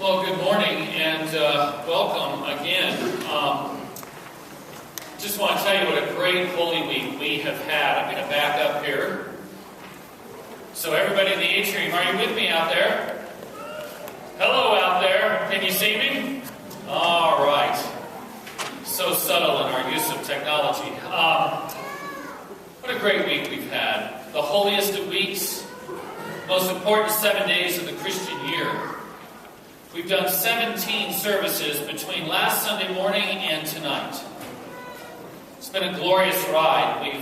Well, good morning and welcome again. Just want to tell you what a great Holy Week we have had. I'm going to back up here. So everybody in the atrium, are you with me out there? Hello out there. Can you see me? All right. So subtle in our use of technology. What a great week we've had. The holiest of weeks. Most important 7 days of the Christian year. We've done 17 services between last Sunday morning and tonight. It's been a glorious ride. We've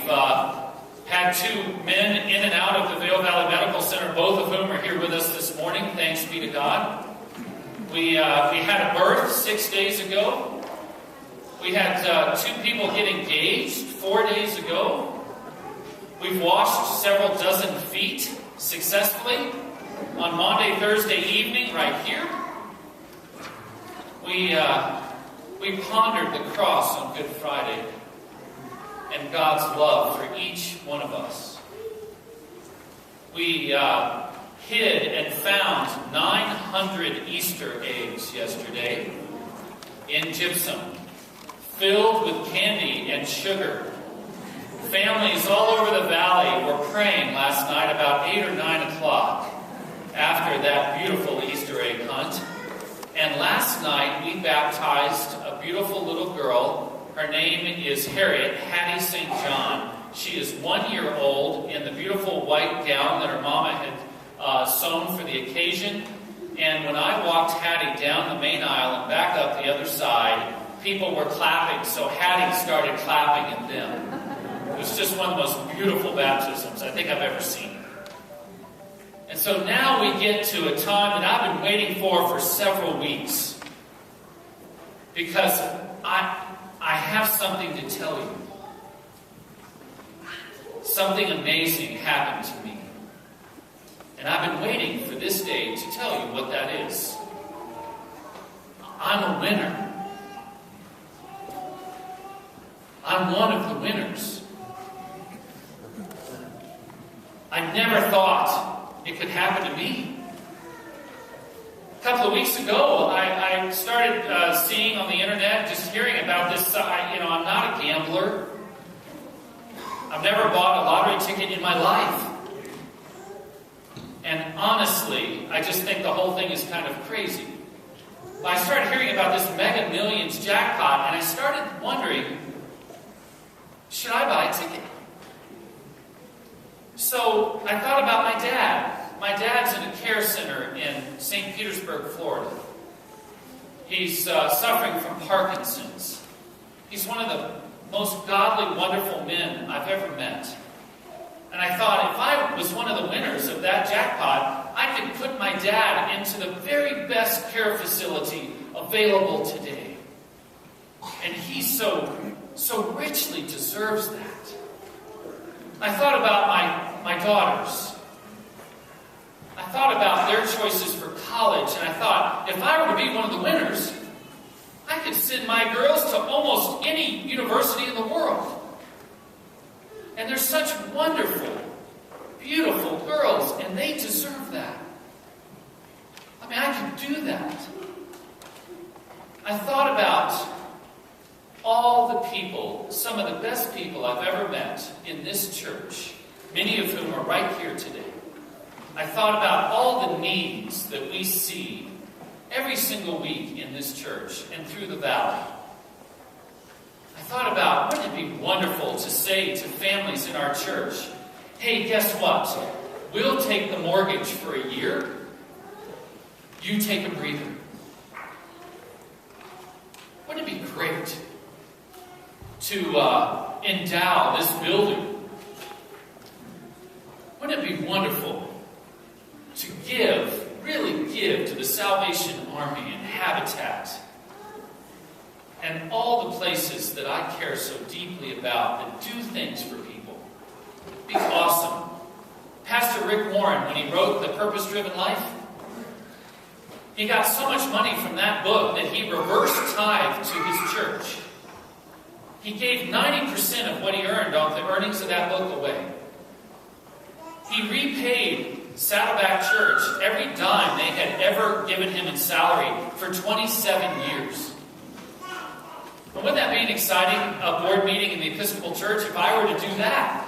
had two men in and out of the Vail Valley Medical Center, both of whom are here with us this morning. Thanks be to God. We had a birth 6 days ago. We had two people get engaged 4 days ago. We've washed several dozen feet successfully on Maundy, Thursday evening right here. We pondered the cross on Good Friday and God's love for each one of us. We hid and found 900 Easter eggs yesterday in gypsum, filled with candy and sugar. Families all over the valley were praying last night about 8 or 9 o'clock after that beautiful Easter egg hunt. And last night we baptized a beautiful little girl. Her name is Harriet Hattie St. John. She is 1 year old in the beautiful white gown that her mama had sewn for the occasion. And when I walked Hattie down the main aisle and back up the other side, people were clapping, so Hattie started clapping at them. It was just one of the most beautiful baptisms I think I've ever seen. And so now we get to a time that I've been waiting for several weeks. Because I have something to tell you. Something amazing happened to me. And I've been waiting for this day to tell you what that is. I'm a winner. I'm one of the winners. I never thought it could happen to me. A couple of weeks ago, I started seeing on the internet, just hearing about this. I'm not a gambler. I've never bought a lottery ticket in my life. And honestly, I just think the whole thing is kind of crazy. I started hearing about this Mega Millions jackpot, and I started wondering, should I buy a ticket? So I thought about my dad. My dad's in a care center in St. Petersburg, Florida. He's suffering from Parkinson's. He's one of the most godly, wonderful men I've ever met. And I thought, if I was one of the winners of that jackpot, I could put my dad into the very best care facility available today. And he so richly deserves that. I thought about my daughters. I thought about their choices for college, and I thought, if I were to be one of the winners, I could send my girls to almost any university in the world. And they're such wonderful, beautiful girls, and they deserve that. I mean, I could do that. I thought about all the people, some of the best people I've ever met in this church, many of whom are right here today. I thought about all the needs that we see every single week in this church and through the valley. I thought about, wouldn't it be wonderful to say to families in our church, hey, guess what? We'll take the mortgage for a year. You take a breather. Wouldn't it be great to endow this building? Wouldn't it be wonderful to really give to the Salvation Army and Habitat and all the places that I care so deeply about that do things for people? It'd be awesome. Pastor Rick Warren, when he wrote The Purpose-Driven Life, he got so much money from that book that he reversed tithe to his church. He gave 90% of what he earned off the earnings of that book away. He repaid Saddleback Church every dime they had ever given him in salary for 27 years. And wouldn't that be an exciting board meeting in the Episcopal Church if I were to do that?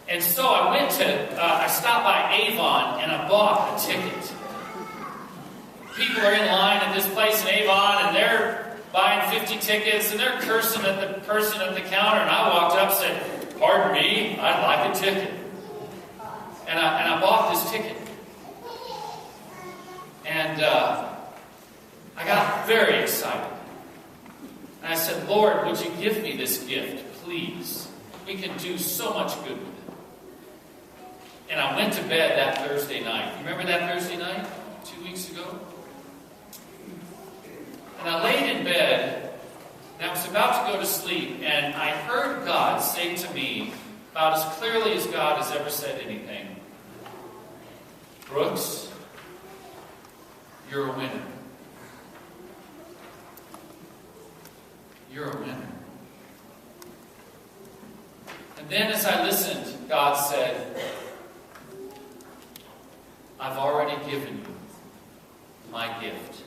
And so I stopped by Avon and I bought a ticket. People are in line at this place in Avon and they're buying 50 tickets and they're cursing at the person at the counter. And I walked up and said, "Pardon me, I'd like a ticket." And I bought this ticket. And I got very excited. And I said, "Lord, would you give me this gift, please? We can do so much good with it." And I went to bed that Thursday night. You remember that Thursday night 2 weeks ago? And I laid in bed, and I was about to go to sleep, and I heard God say to me, about as clearly as God has ever said anything, "Brooks, you're a winner. You're a winner." And then as I listened, God said, "I've already given you my gift."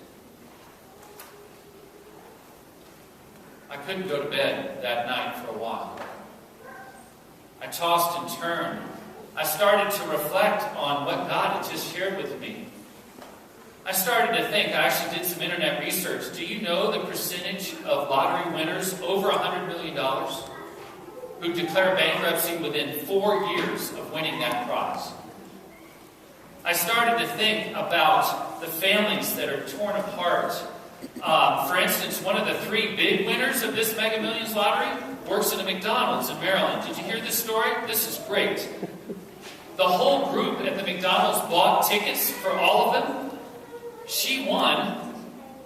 I couldn't go to bed that night for a while. I tossed and turned. I started to reflect on what God had just shared with me. I started to think, I actually did some internet research. Do you know the percentage of lottery winners over $100 million who declare bankruptcy within 4 years of winning that prize? I started to think about the families that are torn apart. For instance, one of the 3 big winners of this Mega Millions lottery works in a McDonald's in Maryland. Did you hear this story? This is great. The whole group at the McDonald's bought tickets for all of them. She won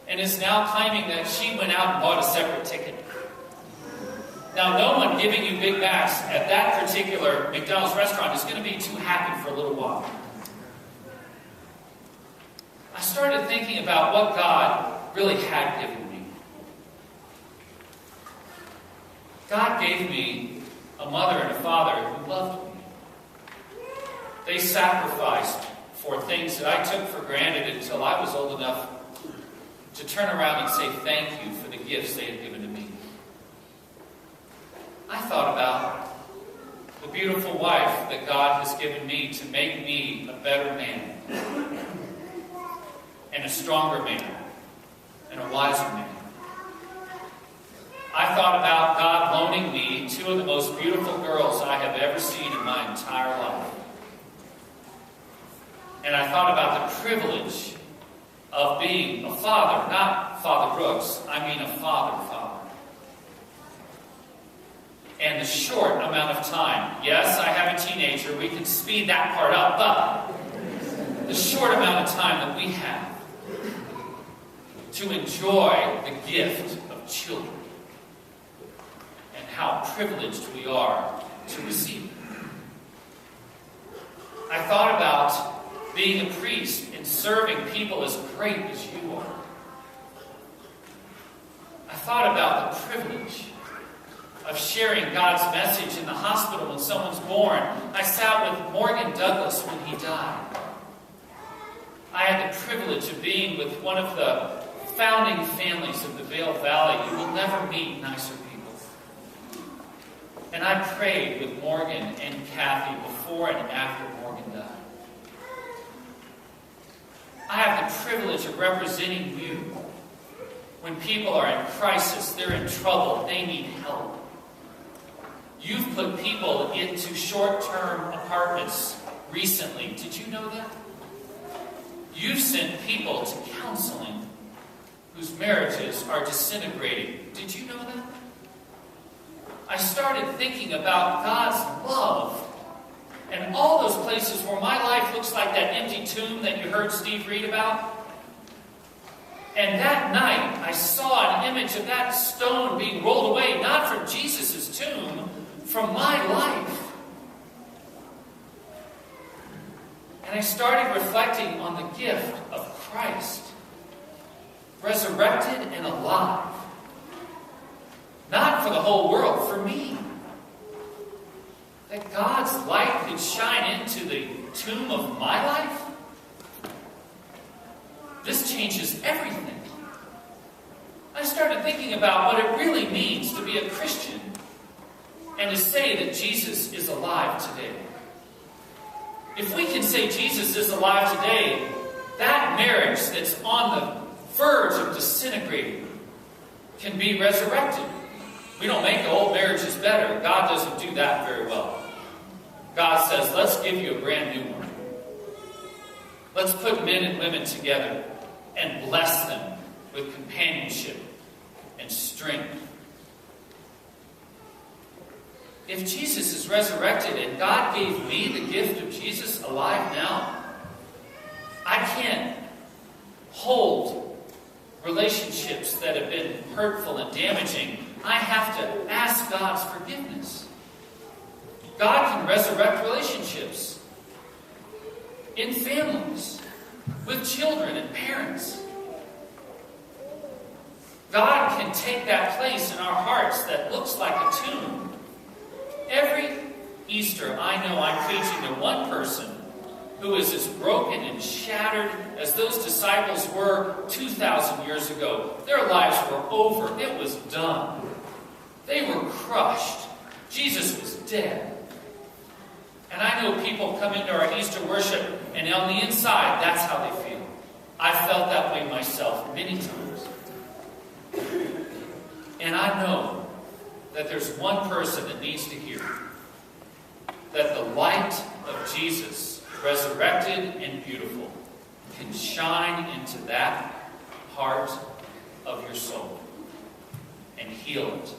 and is now claiming that she went out and bought a separate ticket. Now, no one giving you Big Macs at that particular McDonald's restaurant is going to be too happy for a little while. I started thinking about what God really had given me. God gave me a mother and a father who loved me. They sacrificed for things that I took for granted until I was old enough to turn around and say thank you for the gifts they had given to me. I thought about the beautiful wife that God has given me to make me a better man, and a stronger man, and a wiser man. I thought about God loaning me 2 of the most beautiful girls I have ever seen in my entire life. And I thought about the privilege of being a father, not Father Brooks, I mean a father. And the short amount of time, yes, I have a teenager, we can speed that part up, but the short amount of time that we have to enjoy the gift of children and how privileged we are to receive it. I thought about being a priest and serving people as great as you are. I thought about the privilege of sharing God's message in the hospital when someone's born. I sat with Morgan Douglas when he died. I had the privilege of being with one of the founding families of the Vail Valley. You will never meet nicer people. And I prayed with Morgan and Kathy before and after Morgan died. I have the privilege of representing you when people are in crisis, they're in trouble, they need help. You've put people into short-term apartments recently. Did you know that? You've sent people to counseling whose marriages are disintegrating. Did you know that? I started thinking about God's love and all those places where my life looks like that empty tomb that you heard Steve read about. And that night, I saw an image of that stone being rolled away, not from Jesus' tomb, from my life. And I started reflecting on the gift of Christ, resurrected and alive. Not for the whole world, for me. that God's light could shine into the tomb of my life? This changes everything. I started thinking about what it really means to be a Christian and to say that Jesus is alive today. If we can say Jesus is alive today, that marriage that's on the verge of disintegrating can be resurrected. We don't make the old marriages better. God doesn't do that very well. God says, let's give you a brand new one. Let's put men and women together and bless them with companionship and strength. If Jesus is resurrected and God gave me the gift of Jesus alive now, I can't hold relationships that have been hurtful and damaging. I have to ask God's forgiveness. God can resurrect relationships in families, with children and parents. God can take that place in our hearts that looks like a tomb. Every Easter, I know I'm preaching to one person who is as broken and shattered as those disciples were 2,000 years ago. Their lives were over. It was done. They were crushed. Jesus was dead. And I know people come into our Easter worship, and on the inside, that's how they feel. I felt that way myself many times. And I know that there's one person that needs to hear that the light of Jesus, resurrected and beautiful, can shine into that heart of your soul and heal it.